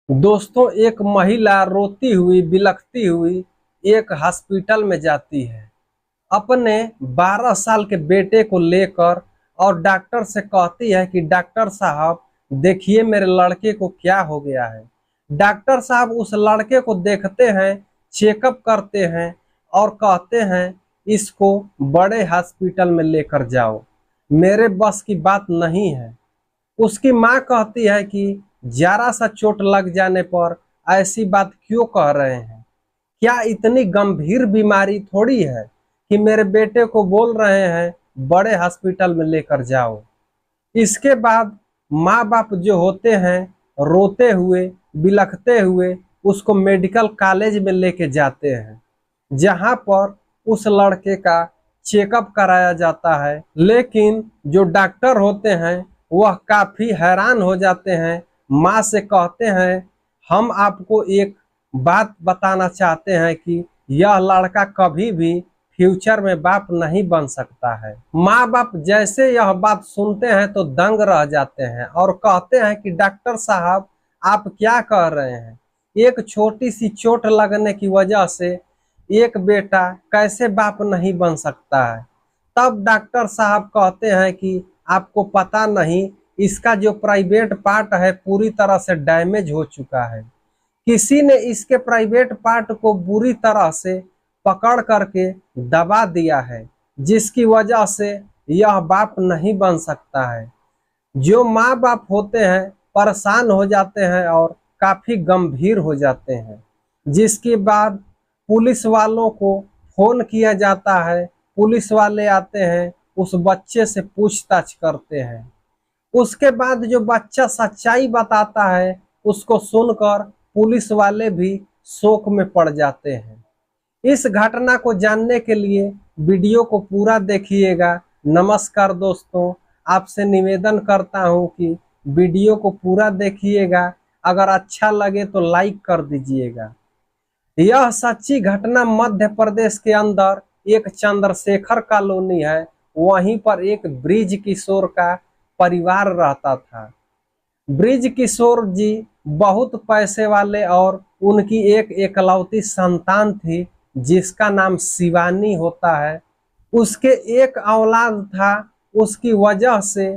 दोस्तों, एक महिला रोती हुई बिलखती हुई एक हॉस्पिटल में जाती है अपने 12 साल के बेटे को लेकर और डॉक्टर से कहती है कि डॉक्टर साहब देखिए मेरे लड़के को क्या हो गया है। डॉक्टर साहब उस लड़के को देखते हैं, चेकअप करते हैं और कहते हैं इसको बड़े हॉस्पिटल में लेकर जाओ, मेरे बस की बात नहीं है। उसकी माँ कहती है कि जरा सा चोट लग जाने पर ऐसी बात क्यों कह रहे हैं, क्या इतनी गंभीर बीमारी थोड़ी है कि मेरे बेटे को बोल रहे हैं बड़े हॉस्पिटल में लेकर जाओ। इसके बाद माँ बाप जो होते हैं रोते हुए बिलखते हुए उसको मेडिकल कॉलेज में लेके जाते हैं, जहां पर उस लड़के का चेकअप कराया जाता है। लेकिन जो डॉक्टर होते हैं वह काफी हैरान हो जाते हैं। माँ से कहते हैं हम आपको एक बात बताना चाहते हैं कि यह लड़का कभी भी फ्यूचर में बाप नहीं बन सकता है। माँ बाप जैसे यह बात सुनते हैं तो दंग रह जाते हैं और कहते हैं कि डॉक्टर साहब आप क्या कह रहे हैं, एक छोटी सी चोट लगने की वजह से एक बेटा कैसे बाप नहीं बन सकता है। तब डॉक्टर साहब कहते हैं कि आपको पता नहीं, इसका जो प्राइवेट पार्ट है पूरी तरह से डैमेज हो चुका है। किसी ने इसके प्राइवेट पार्ट को बुरी तरह से पकड़ करके दबा दिया है, जिसकी वजह से यह बाप नहीं बन सकता है। जो माँ बाप होते हैं परेशान हो जाते हैं और काफी गंभीर हो जाते हैं, जिसके बाद पुलिस वालों को फोन किया जाता है। पुलिस वाले आते हैं, उस बच्चे से पूछताछ करते हैं। उसके बाद जो बच्चा सच्चाई बताता है उसको सुनकर पुलिस वाले भी शोक में पड़ जाते हैं। इस घटना को जानने के लिए वीडियो को पूरा देखिएगा। नमस्कार दोस्तों, आपसे निवेदन करता हूं कि वीडियो को पूरा देखिएगा। अगर अच्छा लगे तो लाइक कर दीजिएगा। यह सच्ची घटना मध्य प्रदेश के अंदर एक चंद्रशेखर कॉलोनी है। वहीं पर एक ब्रिज किशोर का परिवार रहता था। ब्रिज किशोर जी बहुत पैसे वाले और उनकी एक एकलौती संतान थी जिसका नाम शिवानी होता है। उसके एक औलाद था, उसकी वजह से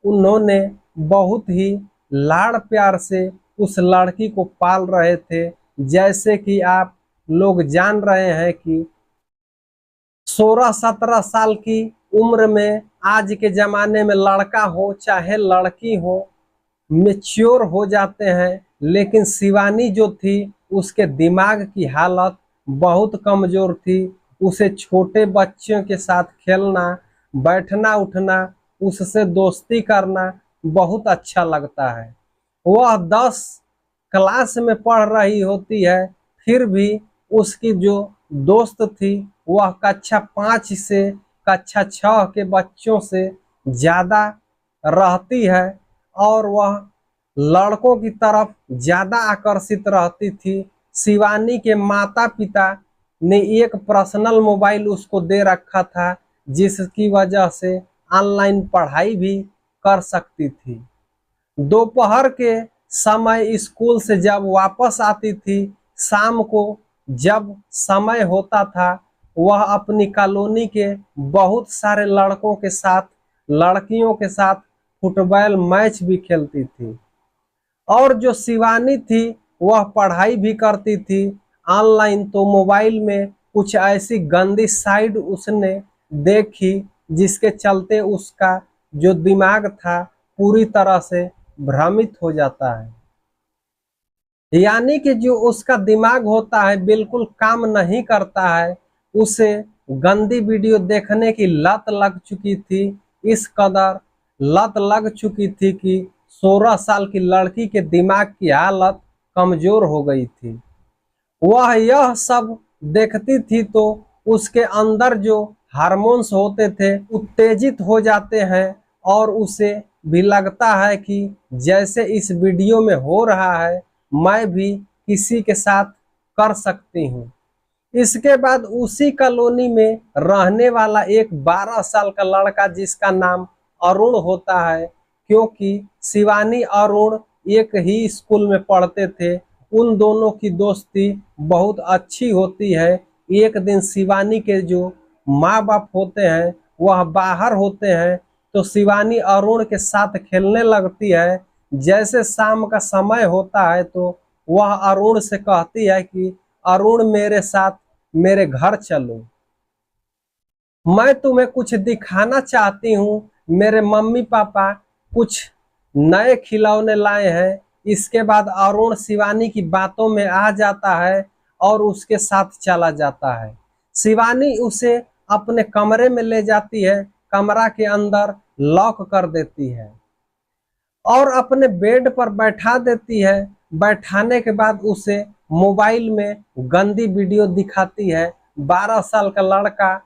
उन्होंने बहुत ही लाड़ प्यार से उस लड़की को पाल रहे थे। जैसे कि आप लोग जान रहे हैं कि 16-17 साल की उम्र में आज के जमाने में लड़का हो चाहे लड़की हो मेच्योर हो जाते हैं। लेकिन शिवानी जो थी उसके दिमाग की हालत बहुत कमजोर थी। उसे छोटे बच्चों के साथ खेलना, बैठना उठना, उससे दोस्ती करना बहुत अच्छा लगता है। वह 10 क्लास में पढ़ रही होती है, फिर भी उसकी जो दोस्त थी वह कक्षा 5 से कक्षा 6 के बच्चों से ज्यादा रहती है और वह लड़कों की तरफ ज्यादा आकर्षित रहती थी। शिवानी के माता पिता ने एक पर्सनल मोबाइल उसको दे रखा था, जिसकी वजह से ऑनलाइन पढ़ाई भी कर सकती थी। दोपहर के समय स्कूल से जब वापस आती थी, शाम को जब समय होता था, वह अपनी कॉलोनी के बहुत सारे लड़कों के साथ, लड़कियों के साथ फुटबॉल मैच भी खेलती थी। और जो शिवानी थी वह पढ़ाई भी करती थी ऑनलाइन। तो मोबाइल में कुछ ऐसी गंदी साइड उसने देखी जिसके चलते उसका जो दिमाग था पूरी तरह से भ्रमित हो जाता है। यानी कि जो उसका दिमाग होता है बिल्कुल काम नहीं करता है। उसे गंदी वीडियो देखने की लत लग चुकी थी। इस कदर लत लग चुकी थी कि 16 साल की लड़की के दिमाग की हालत कमजोर हो गई थी। वह यह सब देखती थी तो उसके अंदर जो हार्मोन्स होते थे उत्तेजित हो जाते हैं और उसे भी लगता है कि जैसे इस वीडियो में हो रहा है मैं भी किसी के साथ कर सकती हूँ। इसके बाद उसी कॉलोनी में रहने वाला एक 12 साल का लड़का जिसका नाम अरुण होता है, क्योंकि शिवानी अरुण एक ही स्कूल में पढ़ते थे। उन दोनों की दोस्ती बहुत अच्छी होती है। एक दिन शिवानी के जो माँ बाप होते हैं वह बाहर होते हैं, तो शिवानी अरुण के साथ खेलने लगती है। जैसे शाम का समय होता है तो वह अरुण से कहती है कि अरुण मेरे साथ मेरे घर चलो, मैं तुम्हें कुछ दिखाना चाहती हूँ। मेरे मम्मी पापा कुछ नए खिलौने लाए हैं। इसके बाद अरुण शिवानी की बातों में आ जाता है और उसके साथ चला जाता है। शिवानी उसे अपने कमरे में ले जाती है, कमरा के अंदर लॉक कर देती है और अपने बेड पर बैठा देती है। बैठाने के बाद उसे मोबाइल में गंदी वीडियो दिखाती है। 12 साल का लड़का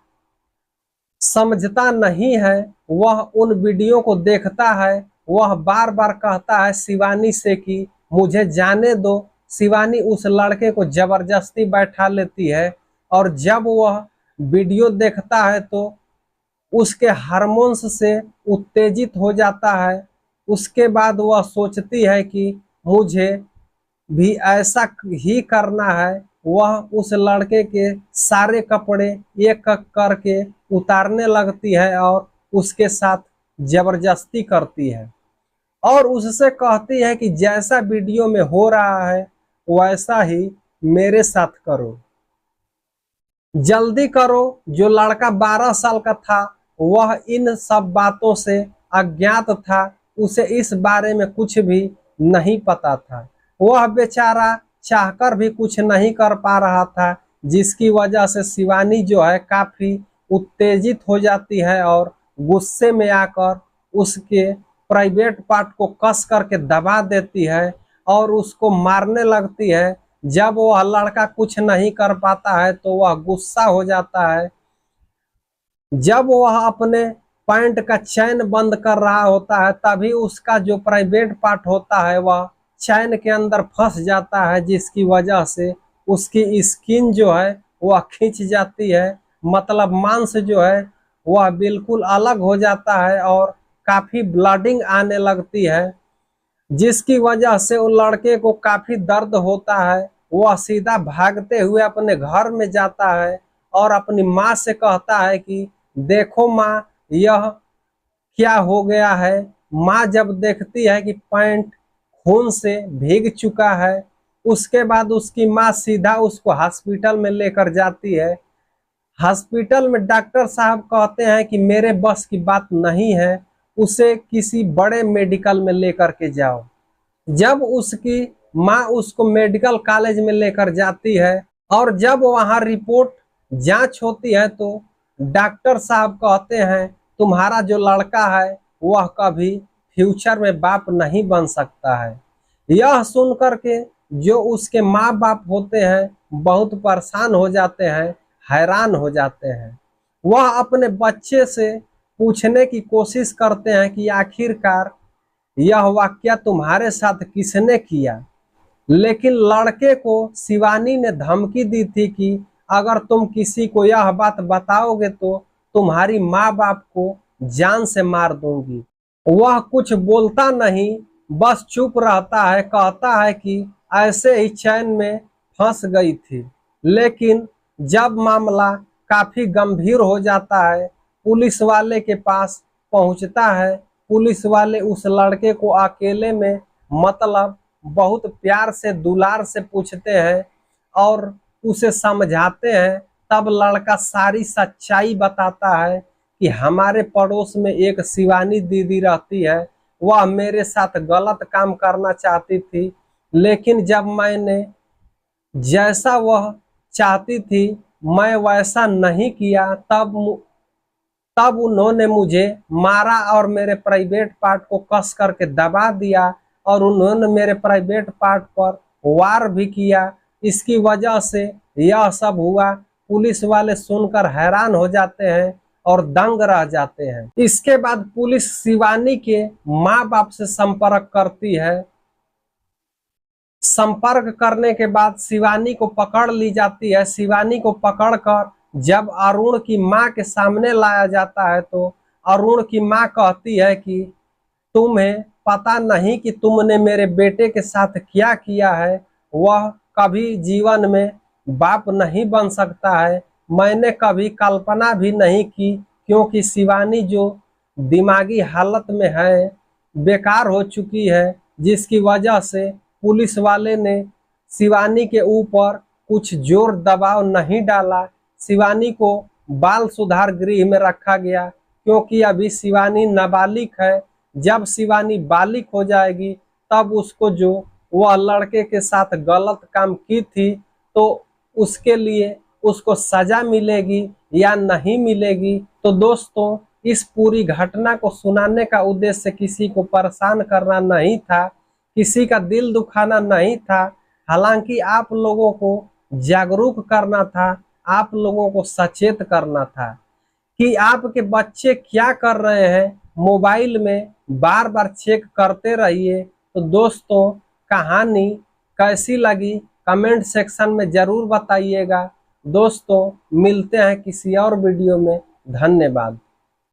समझता नहीं है, वह उन वीडियो को देखता है। वह बार बार कहता है शिवानी से कि मुझे जाने दो। शिवानी उस लड़के को जबरदस्ती बैठा लेती है और जब वह वीडियो देखता है तो उसके हार्मोन्स से उत्तेजित हो जाता है। उसके बाद वह सोचती है कि मुझे भी ऐसा ही करना है। वह उस लड़के के सारे कपड़े एक एक करके उतारने लगती है और उसके साथ जबरदस्ती करती है और उससे कहती है कि जैसा वीडियो में हो रहा है वैसा ही मेरे साथ करो, जल्दी करो। जो लड़का 12 साल का था वह इन सब बातों से अज्ञात था, उसे इस बारे में कुछ भी नहीं पता था। वह बेचारा चाहकर भी कुछ नहीं कर पा रहा था, जिसकी वजह से शिवानी जो है काफी उत्तेजित हो जाती है और गुस्से में आकर उसके प्राइवेट पार्ट को कस करके दबा देती है और उसको मारने लगती है। जब वह लड़का कुछ नहीं कर पाता है तो वह गुस्सा हो जाता है। जब वह अपने पैंट का चैन बंद कर रहा होता है तभी उसका जो प्राइवेट पार्ट होता है वह चैन के अंदर फंस जाता है, जिसकी वजह से उसकी स्किन जो है वह खिंच जाती है। मतलब मांस जो है वह बिल्कुल अलग हो जाता है और काफी ब्लडिंग आने लगती है, जिसकी वजह से उन लड़के को काफी दर्द होता है। वह सीधा भागते हुए अपने घर में जाता है और अपनी माँ से कहता है कि देखो माँ, यह क्या हो गया है। माँ जब देखती है कि पैंट खून से भीग चुका है, उसके बाद उसकी माँ सीधा उसको हॉस्पिटल में लेकर जाती है। हॉस्पिटल में डॉक्टर साहब कहते हैं कि मेरे बस की बात नहीं है, उसे किसी बड़े मेडिकल में लेकर के जाओ। जब उसकी माँ उसको मेडिकल कॉलेज में लेकर जाती है और जब वहाँ रिपोर्ट जांच होती है तो डॉक्टर साहब कहते हैं तुम्हारा जो लड़का है वह कभी फ्यूचर में बाप नहीं बन सकता है। यह सुन करके जो उसके माँ बाप होते हैं बहुत परेशान हो जाते हैं, हैरान हो जाते हैं। वह अपने बच्चे से पूछने की कोशिश करते हैं कि आखिरकार यह वाकया तुम्हारे साथ किसने किया, लेकिन लड़के को शिवानी ने धमकी दी थी कि अगर तुम किसी को यह बात बताओगे तो तुम्हारी माँ बाप को जान से मार दूंगी। वह कुछ बोलता नहीं, बस चुप रहता है, कहता है कि ऐसे ही चैन में फंस गई थी। लेकिन जब मामला काफी गंभीर हो जाता है, पुलिस वाले के पास पहुंचता है। पुलिस वाले उस लड़के को अकेले में मतलब बहुत प्यार से दुलार से पूछते हैं और उसे समझाते हैं। तब लड़का सारी सच्चाई बताता है कि हमारे पड़ोस में एक शिवानी दीदी रहती है, वह मेरे साथ गलत काम करना चाहती थी, लेकिन जब मैंने जैसा वह चाहती थी मैं वैसा नहीं किया, तब उन्होंने मुझे मारा और मेरे प्राइवेट पार्ट को कस करके दबा दिया और उन्होंने मेरे प्राइवेट पार्ट पर वार भी किया। इसकी वजह से यह सब हुआ। पुलिस वाले सुनकर हैरान हो जाते हैं और दंग रह जाते हैं। इसके बाद पुलिस शिवानी के माँ बाप से संपर्क करती है। संपर्क करने के बाद शिवानी को पकड़ ली जाती है। शिवानी को पकड़कर जब अरुण की माँ के सामने लाया जाता है तो अरुण की माँ कहती है कि तुम्हें पता नहीं कि तुमने मेरे बेटे के साथ क्या किया है, वह कभी जीवन में बाप नहीं बन सकता है। मैंने कभी कल्पना भी नहीं की, क्योंकि शिवानी जो दिमागी हालत में है, बेकार हो चुकी है, जिसकी वजह से पुलिस वाले ने शिवानी के ऊपर कुछ जोर दबाव नहीं डाला। शिवानी को बाल सुधार गृह में रखा गया, क्योंकि अभी शिवानी नाबालिग है। जब शिवानी बालिग हो जाएगी तब उसको जो वह लड़के के साथ गलत काम की थी तो उसके लिए उसको सजा मिलेगी या नहीं मिलेगी। तो दोस्तों, इस पूरी घटना को सुनाने का उद्देश्य किसी को परेशान करना नहीं था, किसी का दिल दुखाना नहीं था। हालांकि आप लोगों को जागरूक करना था, आप लोगों को सचेत करना था कि आपके बच्चे क्या कर रहे हैं, मोबाइल में बार बार चेक करते रहिए। तो दोस्तों, कहानी कैसी लगी कमेंट सेक्शन में जरूर बताइएगा। दोस्तों, मिलते हैं किसी और वीडियो में। धन्यवाद।